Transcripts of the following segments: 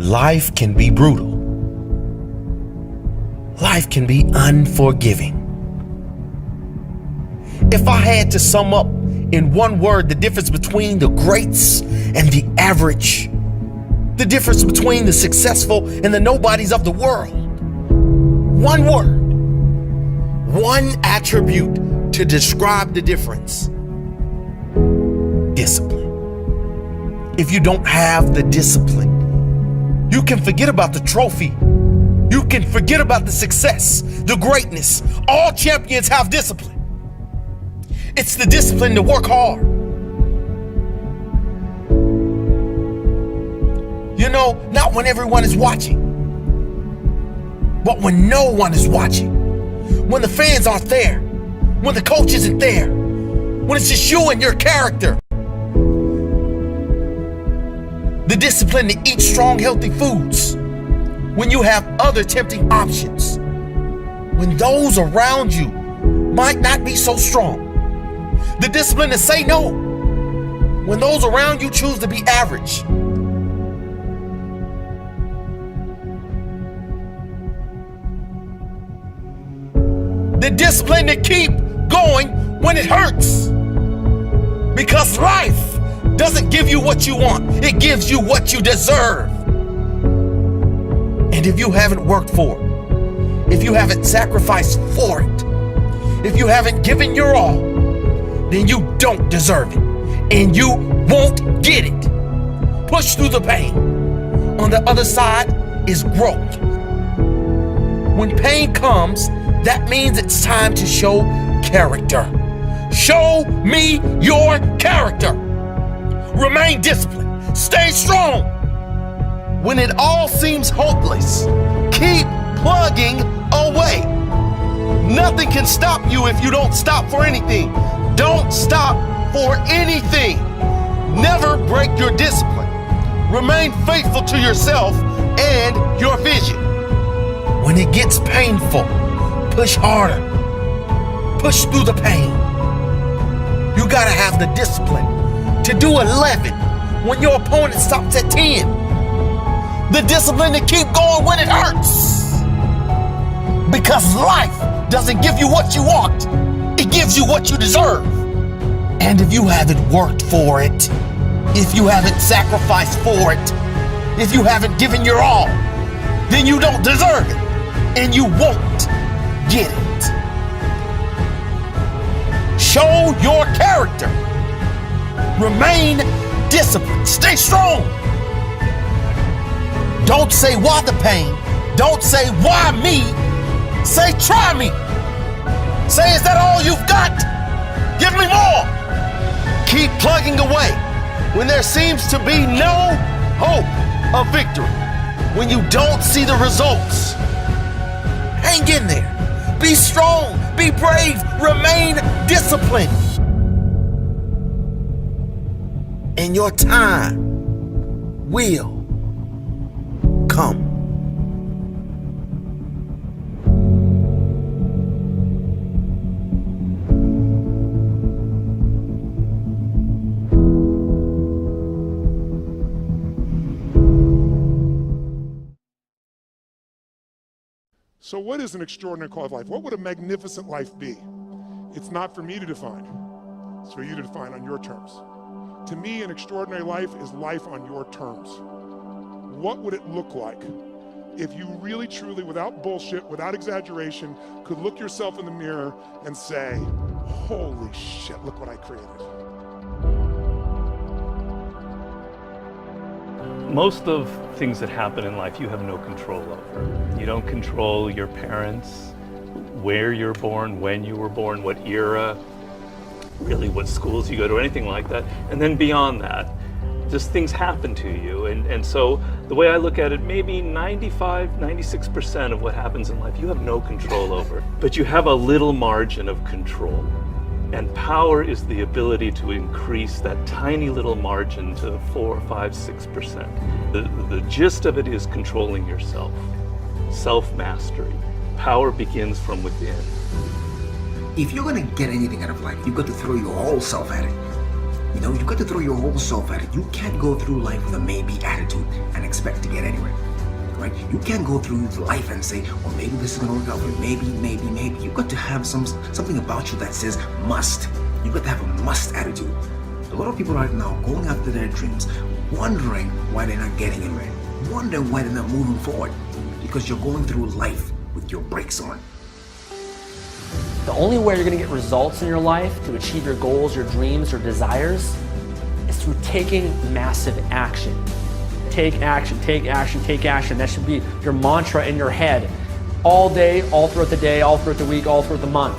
Life can be brutal. Life can be unforgiving. If I had to sum up in one word the difference between the greats and the average, the difference between the successful and the nobodies of the world, one word, one attribute to describe the difference: discipline. If you don't have the discipline, you can forget about the trophy. You can forget about the success, the greatness. All champions have discipline. It's the discipline to work hard. You know, not when everyone is watching, but when no one is watching. When the fans aren't there, when the coach isn't there, when it's just you and your character. The discipline to eat strong, healthy foods when you have other tempting options. When those around you might not be so strong. The discipline to say no when those around you choose to be average. The discipline to keep going when it hurts. Because life doesn't give you what you want. It gives you what you deserve. And if you haven't worked for it, if you haven't sacrificed for it, if you haven't given your all, then you don't deserve it. And you won't get it. Push through the pain. On the other side is growth. When pain comes, that means it's time to show character. Show me your character. Remain disciplined. Stay strong. When it all seems hopeless, keep plugging away. Nothing can stop you if you don't stop for anything. Don't stop for anything. Never break your discipline. Remain faithful to yourself and your vision. When it gets painful, push harder. Push through the pain. You gotta have the discipline to do 11 when your opponent stops at 10. The discipline to keep going when it hurts. Because life doesn't give you what you want. It gives you what you deserve. And if you haven't worked for it, if you haven't sacrificed for it, if you haven't given your all, then you don't deserve it. And you won't get it. Show your character. Remain disciplined. Stay strong. Don't say why the pain. Don't say why me. Say try me. Say, is that all you've got? Give me more. Keep plugging away when there seems to be no hope of victory. When you don't see the results, hang in there. Be strong. Be brave. Remain disciplined. And your time will come. So what is an extraordinary quality of life? What would a magnificent life be? It's not for me to define. It's for you to define on your terms. To me, an extraordinary life is life on your terms. What would it look like if you really, truly, without bullshit, without exaggeration, could look yourself in the mirror and say, holy shit, look what I created. Most of things that happen in life you have no control over. You don't control your parents, where you're born, when you were born, what era, really what schools you go to, anything like that. And then beyond that, just things happen to you. And so the way I look at it, maybe 95, 96% of what happens in life you have no control over, but you have a little margin of control. And power is the ability to increase that tiny little margin to 4, 5, 6%. The gist of it is controlling yourself, self-mastery. Power begins from within. If you're going to get anything out of life, you've got to throw your whole self at it. You know, you got to throw your whole self at it. You can't go through life with a maybe attitude and expect to get anywhere. Right? You can't go through life and say, well, maybe this is gonna work out, but maybe. You got to have something about you that says must. You got to have a must attitude. A lot of people right now going after their dreams, wondering why they're not getting anywhere, wondering why they're not moving forward, because you're going through life with your brakes on. The only way you're going to get results in your life to achieve your goals, your dreams, your desires is through taking massive action. Take action, take action, take action. That should be your mantra in your head all day, all throughout the day, all throughout the week, all throughout the month.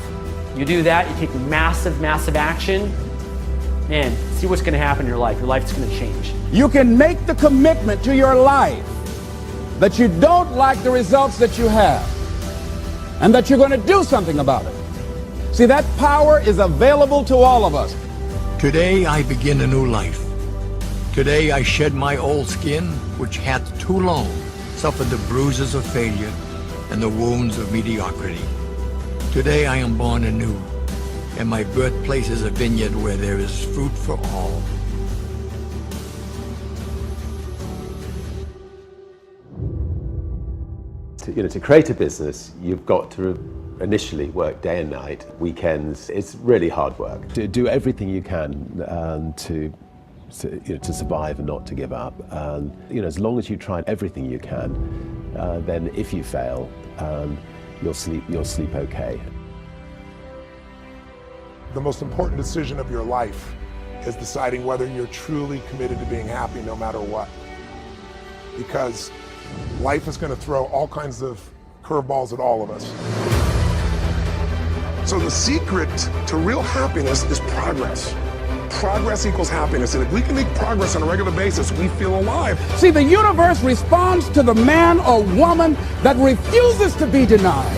You do that, you take massive, massive action, and see what's going to happen in your life. Your life's going to change. You can make the commitment to your life that you don't like the results that you have and that you're going to do something about it. See, that power is available to all of us. Today I begin a new life. Today I shed my old skin, which hath too long suffered the bruises of failure and the wounds of mediocrity. Today I am born anew, and my birthplace is a vineyard where there is fruit for all. To create a business, you've got to initially work day and night, weekends. It's really hard work. To do everything you can to survive and not to give up. As long as you try everything you can, then if you fail, you'll sleep okay. The most important decision of your life is deciding whether you're truly committed to being happy no matter what. Because life is going to throw all kinds of curveballs at all of us. So the secret to real happiness is progress. Progress equals happiness, and if we can make progress on a regular basis, we feel alive. See, the universe responds to the man or woman that refuses to be denied.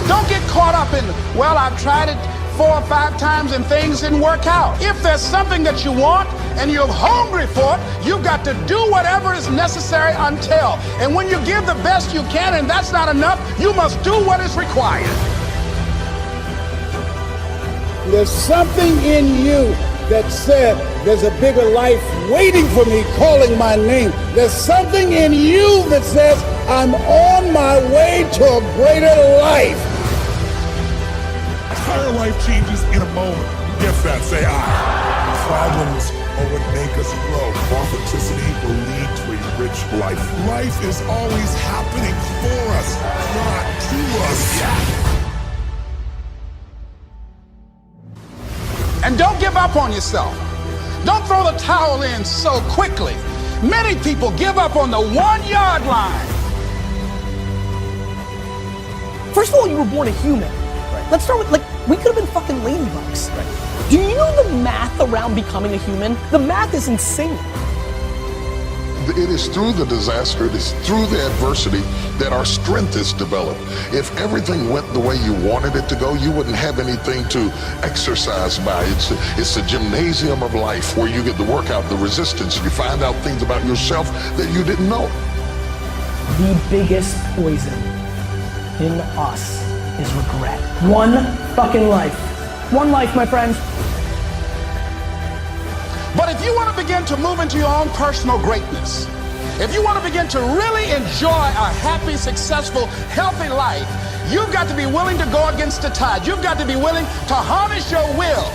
Don't get caught up in, well, I've tried it 4 or 5 times and things didn't work out. If there's something that you want and you're hungry for it, you've got to do whatever is necessary until. And when you give the best you can and that's not enough, you must do what is required. There's something in you that said there's a bigger life waiting for me, calling my name. There's something in you that says I'm on my way to a greater life. Entire life changes in a moment. Who gets that? Say I. Problems are what make us grow. Authenticity will lead to a rich life. Life is always happening for us, not to us. And don't give up on yourself. Don't throw the towel in so quickly. Many people give up on the 1-yard line. First of all, you were born a human. Right. Let's start with, we could have been fucking ladybugs. Right. Do you know the math around becoming a human? The math is insane. It is through the disaster, it is through the adversity that our strength is developed. If everything went the way you wanted it to go, you wouldn't have anything to exercise by. It's a gymnasium of life where you get to work out the resistance. You find out things about yourself that you didn't know. The biggest poison in us is regret. One fucking life. One life, my friends. But if you want to begin to move into your own personal greatness, if you want to begin to really enjoy a happy, successful, healthy life, you've got to be willing to go against the tide. You've got to be willing to harness your will